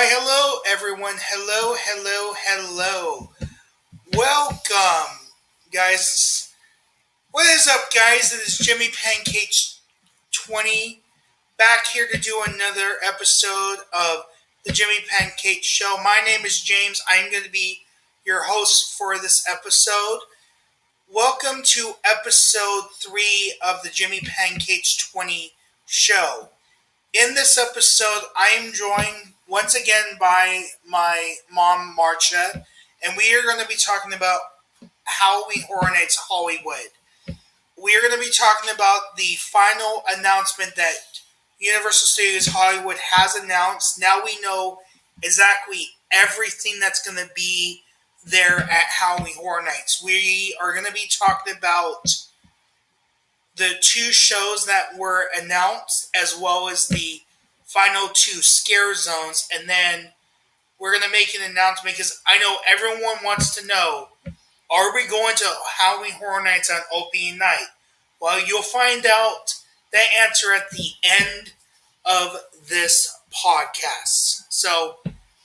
Hello everyone. Hello. Welcome, guys. What is up, guys? It is Jimmypancakes20 back here to do another episode of the Jimmy Pancake Show. My name is James. I'm going to be your host for this episode. Welcome to episode 3 of the Jimmypancakes20 show. In this episode, I am joined once again by my Mom Marsha, and we are going to be talking about Halloween Horror Nights Hollywood. We are going to be talking about the final announcement that Universal Studios Hollywood has announced. Now we know exactly everything that's going to be there at Halloween Horror Nights. We are going to be talking about the 2 shows that were announced, as well as the final 2 scare zones, and then we're going to make an announcement because I know everyone wants to know, are we going to Halloween Horror Nights on opening night? Well, you'll find out that answer at the end of this podcast. So,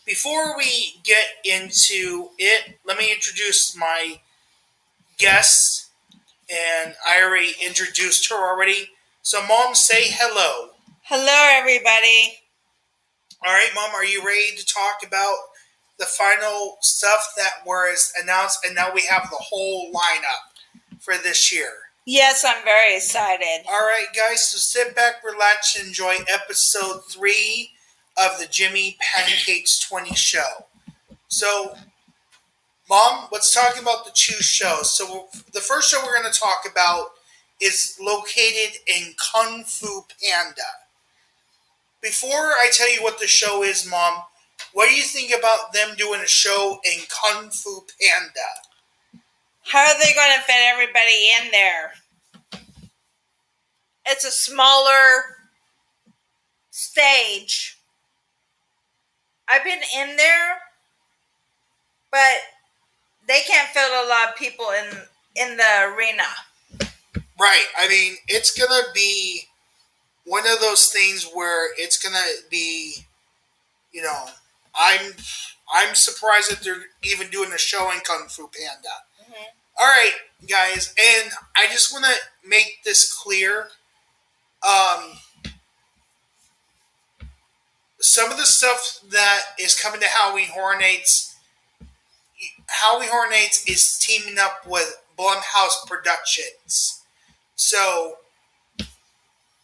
before we get into it, let me introduce my guests. And I already introduced her already. So, Mom, say hello. Hello, everybody. All right, Mom, are you ready to talk about the final stuff that was announced? And now we have the whole lineup for this year. Yes, I'm very excited. All right, guys, so sit back, relax, and enjoy episode 3 of the Jimmypancakes20 show. So, Mom, let's talk about the 2 shows. So the first show we're going to talk about is located in Kung Fu Panda. Before I tell you what the show is, Mom, what do you think about them doing a show in Kung Fu Panda? How are they going to fit everybody in there? It's a smaller stage. I've been in there, but they can't fit a lot of people in the arena. Right. I mean, it's going to be one of those things where it's going to be, I'm surprised that they're even doing a show in Kung Fu Panda. Mm-hmm. All right, guys, and I just want to make this clear. Some of the stuff that is coming to Halloween Horror Nights is teaming up with Blumhouse Productions. So,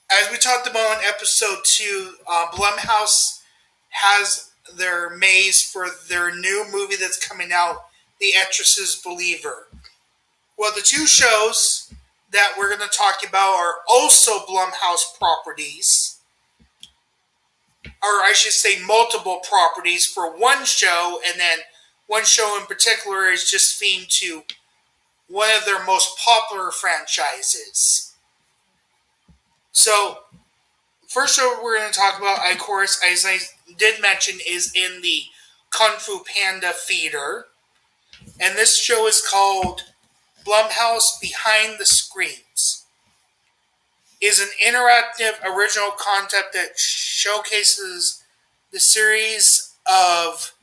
as we talked about in episode 2, Blumhouse has their maze for their new movie that's coming out, The Exorcist Believer. Well, the 2 shows that we're going to talk about are also Blumhouse properties. Or I should say multiple properties for one show, and then one show in particular is just themed to one of their most popular franchises. So, first show we're going to talk about, of course, as I did mention, is in the Kung Fu Panda Theater. And this show is called Blumhouse Behind the Screens. Is an interactive original concept that showcases the series of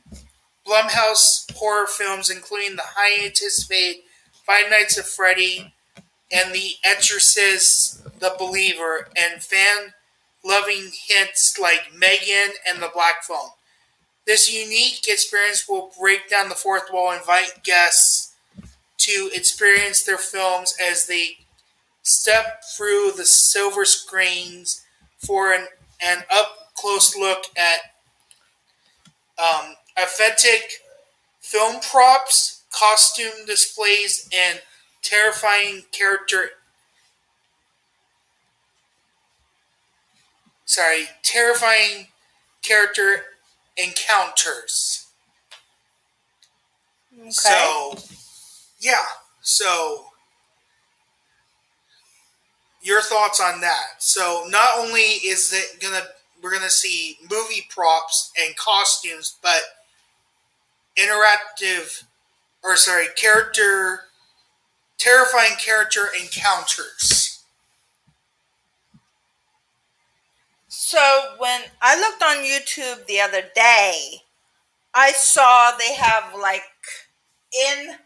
Blumhouse horror films, including the highly anticipated Five Nights at Freddy and The Exorcist, The Believer, and fan-loving hits like Megan and The Black Phone. This unique experience will break down the fourth wall and invite guests to experience their films as they step through the silver screens for an up-close look at authentic film props, costume displays, and terrifying character encounters. Okay. So your thoughts on that? So not only is we're gonna see movie props and costumes, but terrifying character encounters. So when I looked on YouTube the other day, I saw they have like in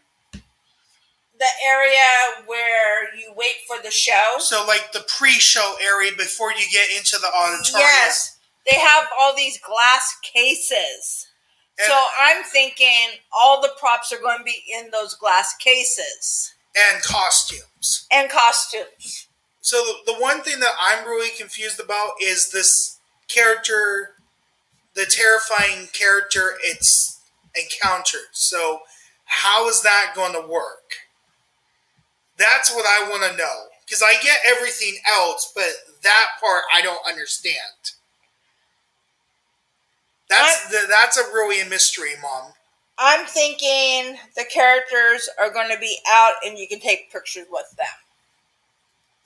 the area where you wait for the show. So like the pre-show area before you get into the auditorium. Yes. They have all these glass cases. And so I'm thinking all the props are going to be in those glass cases. And costumes. So the one thing that I'm really confused about is this character, the terrifying character it's encountered. So how is that going to work? That's what I want to know. Because I get everything else, but that part I don't understand. That's a really a mystery, Mom. I'm thinking the characters are going to be out and you can take pictures with them.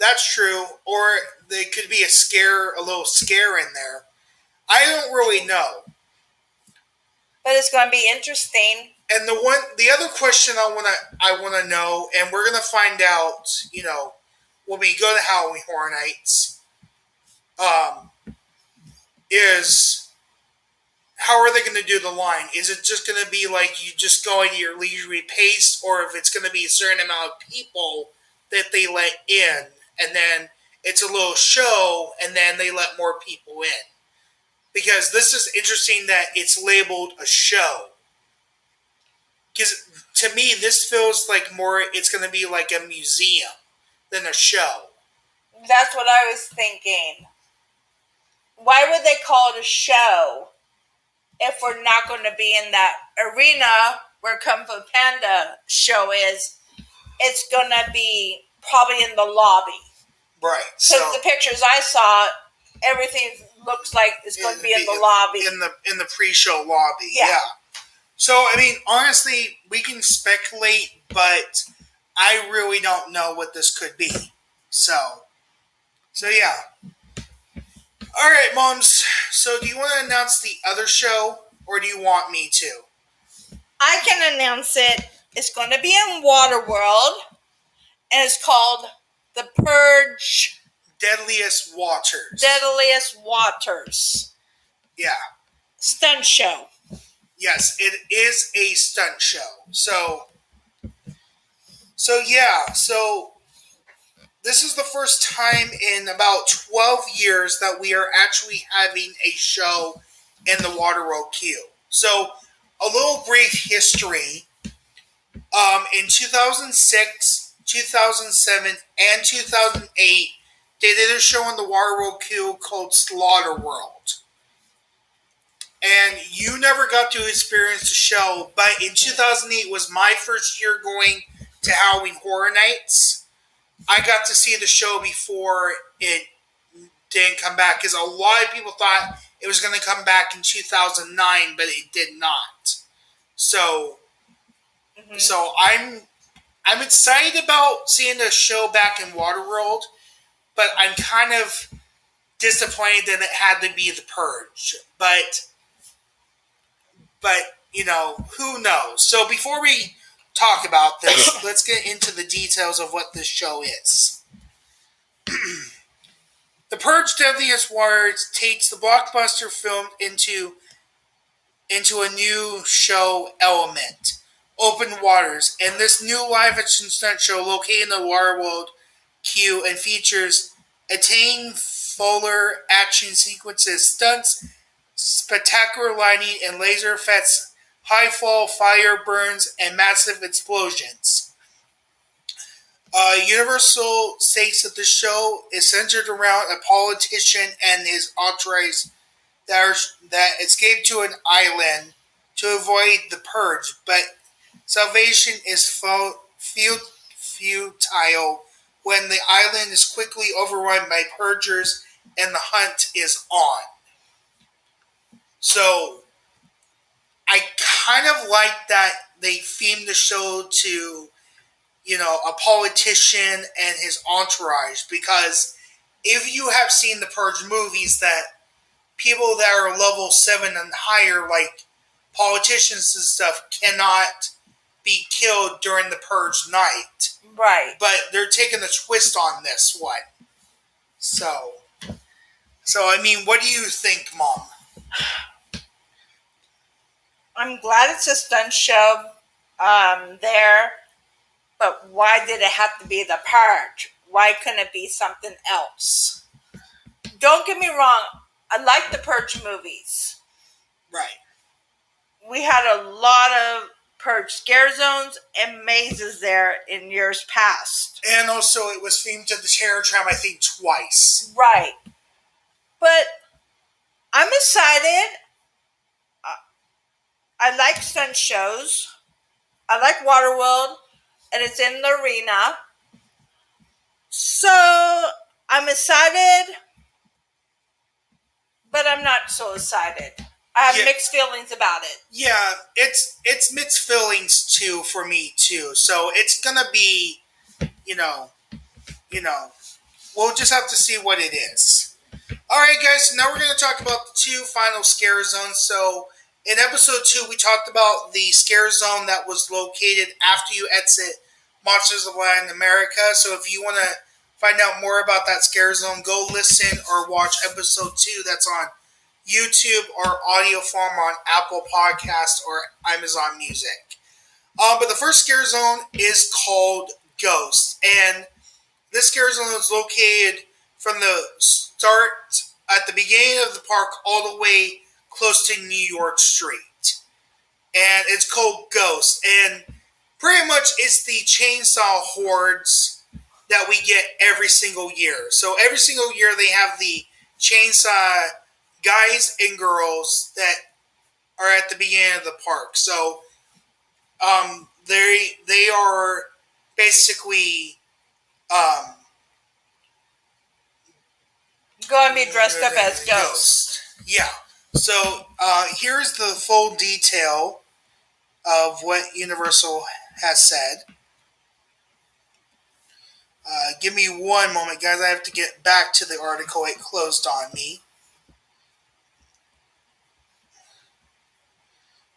That's true. Or there could be a little scare in there. I don't really know. But it's going to be interesting. And the other question I want to know, and we're going to find out, when we go to Halloween Horror Nights, is how are they going to do the line? Is it just going to be like you just go at your leisurely pace, or if it's going to be a certain amount of people that they let in, and then it's a little show, and then they let more people in? Because this is interesting that it's labeled a show. Because to me, this feels like more, it's going to be like a museum than a show. That's what I was thinking. Why would they call it a show if we're not going to be in that arena where Kung Fu Panda show is? It's going to be probably in the lobby. Right. Because the pictures I saw, everything looks like it's going to be in the lobby. In the pre-show lobby, yeah. So, I mean, honestly, we can speculate, but I really don't know what this could be. So yeah. All right, Moms. So, do you want to announce the other show, or do you want me to? I can announce it. It's going to be in Waterworld, and it's called The Purge. Deadliest Waters. Yeah. Stunt show. Yes, it is a stunt show. So yeah. So this is the first time in about 12 years that we are actually having a show in the Waterworld queue. So a little brief history. In 2006, 2007, and 2008, they did a show in the Waterworld queue called Slaughter World. And you never got to experience the show, but in 2008 was my first year going to Halloween Horror Nights. I got to see the show before it didn't come back, because a lot of people thought it was going to come back in 2009, but it did not. So I'm excited about seeing the show back in Waterworld, but I'm kind of disappointed that it had to be The Purge. But who knows? So before we talk about this, let's get into the details of what this show is. The Purge Deadliest Waters takes the blockbuster film into a new show element, Open Waters, and this new live-action stunt show located in the Waterworld queue and features attain fuller action sequences, stunts, spectacular lighting, and laser effects, high-fall fire burns, and massive explosions. Universal states that the show is centered around a politician and his entourage that escape to an island to avoid the purge, but salvation is futile when the island is quickly overrun by purgers and the hunt is on. So, I kind of like that they themed the show to, a politician and his entourage, because if you have seen the Purge movies, that people that are level 7 and higher, like politicians and stuff, cannot be killed during the Purge night. Right. But they're taking a twist on this one. So I mean, what do you think, Mom? I'm glad it's a stunt show there, but why did it have to be the park? Why couldn't it be something else? Don't get me wrong, I like the Purge movies. Right. We had a lot of Purge scare zones and mazes there in years past. And also, it was themed to the Terror Trap, I think, twice. Right. But I'm excited. I like stunt shows. I like Waterworld, and it's in the arena. So I'm excited, but I'm not so excited. I have mixed feelings about it. Yeah, it's mixed feelings too for me too. So it's gonna be, we'll just have to see what it is. All right, guys. So now we're gonna talk about the 2 final scare zones. So in episode 2, we talked about the scare zone that was located after you exit Monsters of Latin America. So if you want to find out more about that scare zone, go listen or watch episode 2. That's on YouTube or audio form on Apple Podcasts or Amazon Music. But the first scare zone is called Ghost. And this scare zone is located from the start at the beginning of the park all the way close to New York Street. And it's called Ghost. And pretty much it's the chainsaw hordes that we get every single year. So every single year they have the chainsaw guys and girls that are at the beginning of the park. So they are basically going to be dressed up as ghosts. Yeah. So here's the full detail of what Universal has said. Give me one moment, guys. I have to get back to the article. It closed on me.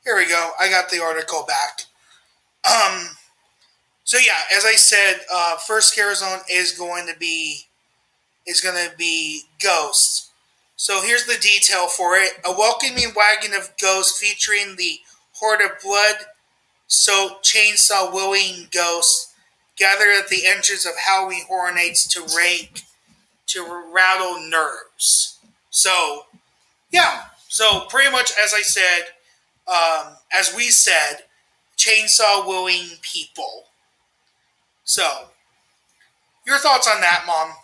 Here we go. I got the article back. So yeah, as I said, first scare zone is going to be Ghosts. So here's the detail for it: a welcoming wagon of ghosts featuring the horde of blood-soaked chainsaw-wielding ghosts gathered at the entrance of Halloween Horror Nights to rattle nerves. So yeah, so pretty much as I said. As we said, chainsaw-wielding people. So, your thoughts on that, Mom?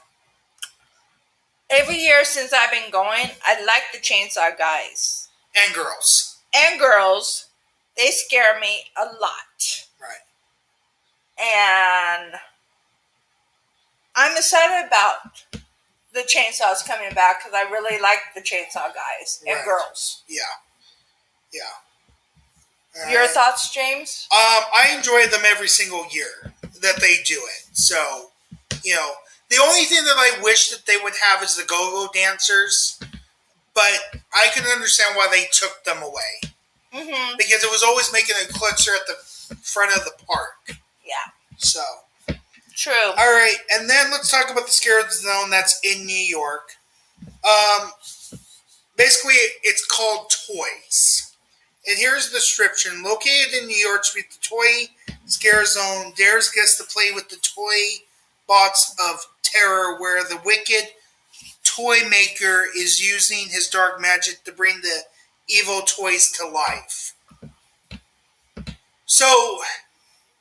Every year since I've been going, I like the chainsaw guys. And girls. And girls. They scare me a lot. Right. And I'm excited about the chainsaws coming back because I really like the chainsaw guys and girls. Yeah. Yeah. Your thoughts, James? I enjoy them every single year that they do it. So, the only thing that I wish that they would have is the go-go dancers, but I can understand why they took them away. Mm-hmm. Because it was always making a cluster at the front of the park. Yeah. So. True. All right, and then let's talk about the scare zone that's in New York. Basically, it's called Toys. And here's the description. Located in New York Street, the Toy Scare Zone dares guests to play with the toy bots of terror, where the wicked toy maker is using his dark magic to bring the evil toys to life. So,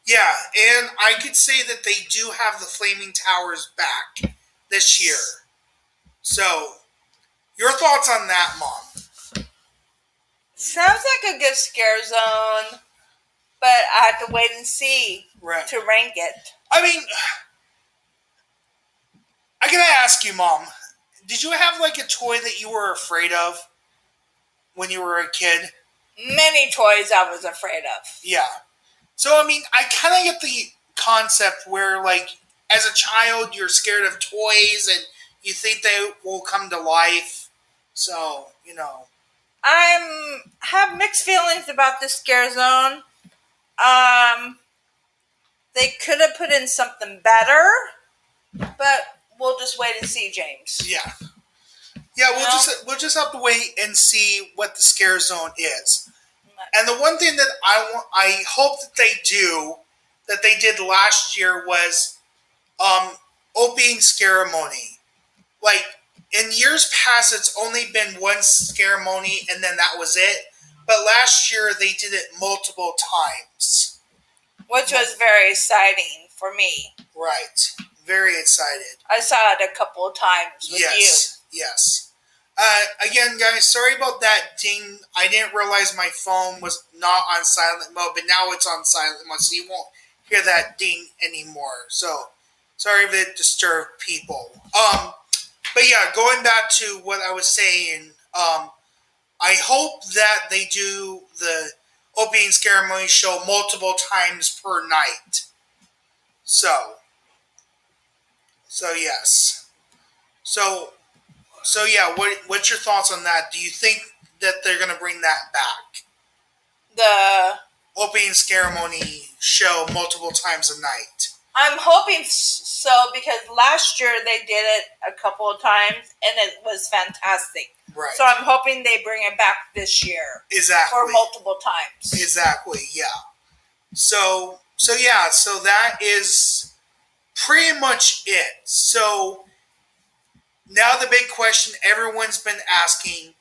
yeah, and I could say that they do have the Flaming Towers back this year. So, your thoughts on that, Mom? Sounds like a good scare zone, but I have to wait and see to rank it. I mean, I gotta ask you, Mom, did you have like a toy that you were afraid of when you were a kid? Many toys I was afraid of. Yeah. So, I mean, I kind of get the concept where, like, as a child, you're scared of toys and you think they will come to life. So, I have mixed feelings about this scare zone. They could have put in something better, but we'll just wait and see, James. Yeah. Yeah, we'll just have to wait and see what the scare zone is. And the one thing that I hope that they do, that they did last year, was opening ceremony. Like, in years past, it's only been one ceremony and then that was it. But last year, they did it multiple times. Which was very exciting for me. Right. Very excited. I saw it a couple of times with you. Yes. Again, guys, sorry about that ding. I didn't realize my phone was not on silent mode, but now it's on silent mode, so you won't hear that ding anymore. So, sorry if it disturbed people. But yeah, going back to what I was saying, I hope that they do the opening ceremony show multiple times per night. So yes. So yeah, what's your thoughts on that? Do you think that they're going to bring that back? The opening ceremony show multiple times a night. I'm hoping so, because last year they did it a couple of times and it was fantastic. Right. So I'm hoping they bring it back this year. Exactly. For multiple times. Exactly, yeah. So yeah, so that is pretty much it. So now the big question everyone's been asking,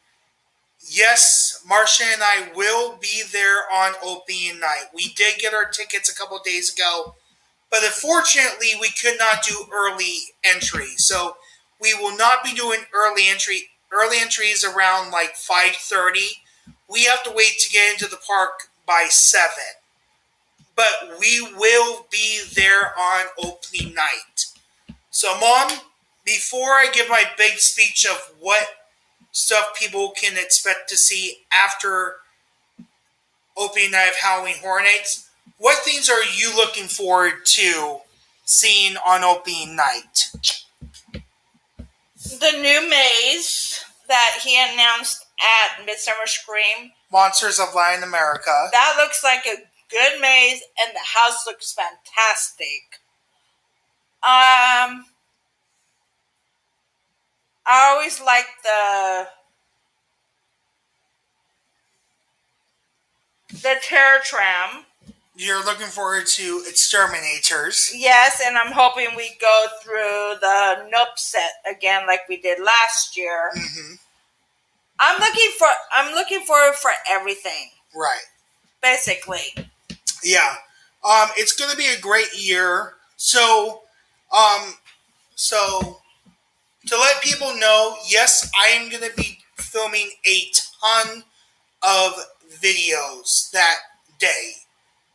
yes, Marsha and I will be there on opening night. We did get our tickets a couple of days ago, but unfortunately we could not do early entry. So we will not be doing early entry. Early entry is around like 5:30. We have to wait to get into the park by 7. But we will be there on opening night. So, Mom, before I give my big speech of what stuff people can expect to see after opening night of Halloween Horror Nights, what things are you looking forward to seeing on opening night? The new maze that he announced at Midsummer Scream. Monsters of Latin America. That looks like a good maze, and the house looks fantastic. I always like the terror tram. You're looking forward to Exterminators. Yes, and I'm hoping we go through the Nope set again like we did last year. Mm-hmm. I'm looking forward for everything. Right. Basically. Yeah. It's going to be a great year. So to let people know, yes, I am going to be filming a ton of videos that day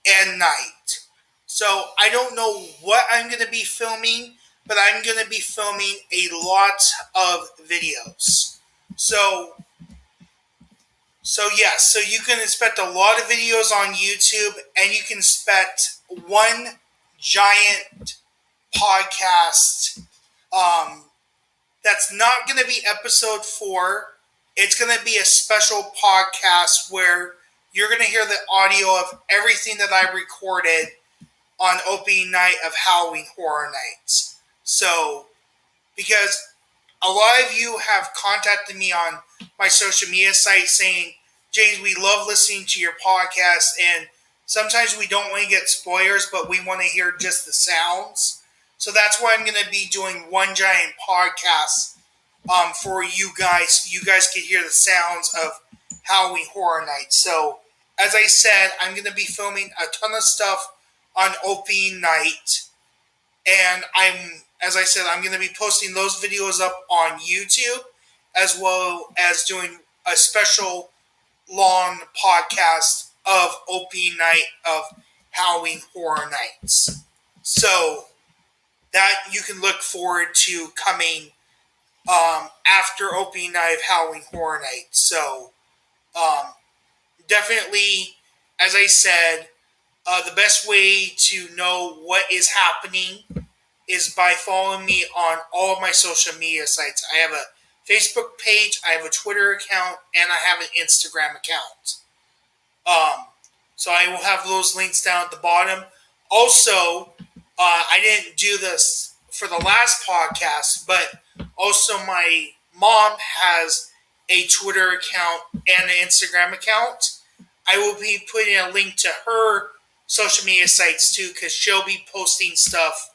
and night. So I don't know what I'm going to be filming, but I'm going to be filming a lot of videos. So yes, so you can expect a lot of videos on YouTube, and you can expect one giant podcast. That's not going to be episode 4. It's going to be a special podcast where you're going to hear the audio of everything that I recorded on opening night of Halloween Horror Nights. So, because a lot of you have contacted me on my social media site saying, James, we love listening to your podcast, and sometimes we don't want to get spoilers, but we want to hear just the sounds. So that's why I'm going to be doing one giant podcast for you guys, so you guys can hear the sounds of Halloween Horror Nights. So, as I said, I'm going to be filming a ton of stuff on opening night, and as I said, I'm going to be posting those videos up on YouTube, as well as doing a special long podcast of opening night of Halloween Horror Nights. So that you can look forward to coming after opening night of Halloween Horror Nights. So definitely, as I said, the best way to know what is happening is by following me on all of my social media sites. I have a Facebook page, I have a Twitter account, and I have an Instagram account. So I will have those links down at the bottom. Also, I didn't do this for the last podcast, but also my mom has a Twitter account and an Instagram account. I will be putting a link to her social media sites too, because she'll be posting stuff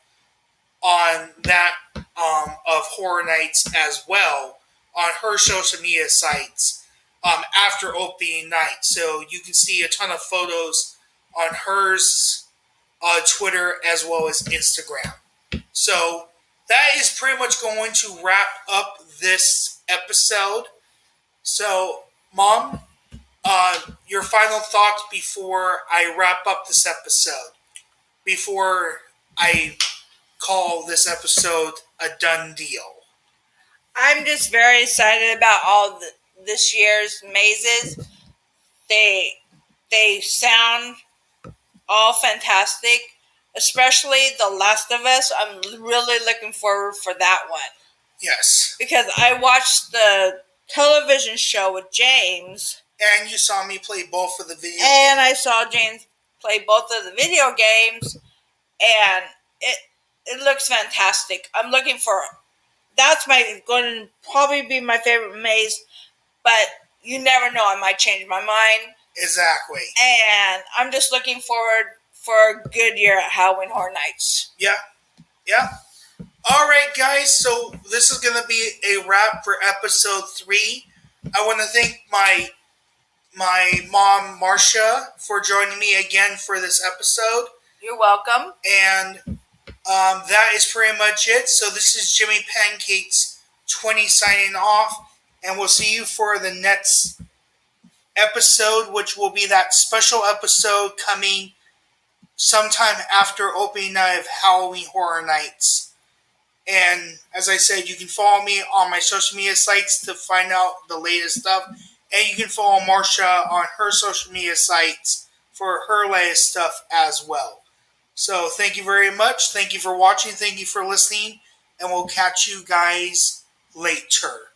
on that of Horror Nights as well on her social media sites after opening night. So you can see a ton of photos on hers Twitter as well as Instagram. So that is pretty much going to wrap up this episode. So, Mom, your final thoughts before I wrap up this episode, before I call this episode a done deal. I'm just very excited about all this year's mazes. They sound all fantastic, especially The Last of Us. I'm really looking forward for that one. Yes. Because I watched the television show with James. And you saw me play both of the video games. And I saw James play both of the video games. And it looks fantastic. I'm looking for... That's going to probably be my favorite maze. But you never know. I might change my mind. Exactly. And I'm just looking forward for a good year at Halloween Horror Nights. Yeah. Yeah. All right, guys. So this is going to be a wrap for episode 3. I want to thank my mom, Marsha, for joining me again for this episode. You're welcome. And that is pretty much it. So this is Jimmypancakes20 signing off. And we'll see you for the next episode, which will be that special episode coming sometime after opening night of Halloween Horror Nights. And as I said, you can follow me on my social media sites to find out the latest stuff. And you can follow Marsha on her social media sites for her latest stuff as well. So thank you very much. Thank you for watching. Thank you for listening. And we'll catch you guys later.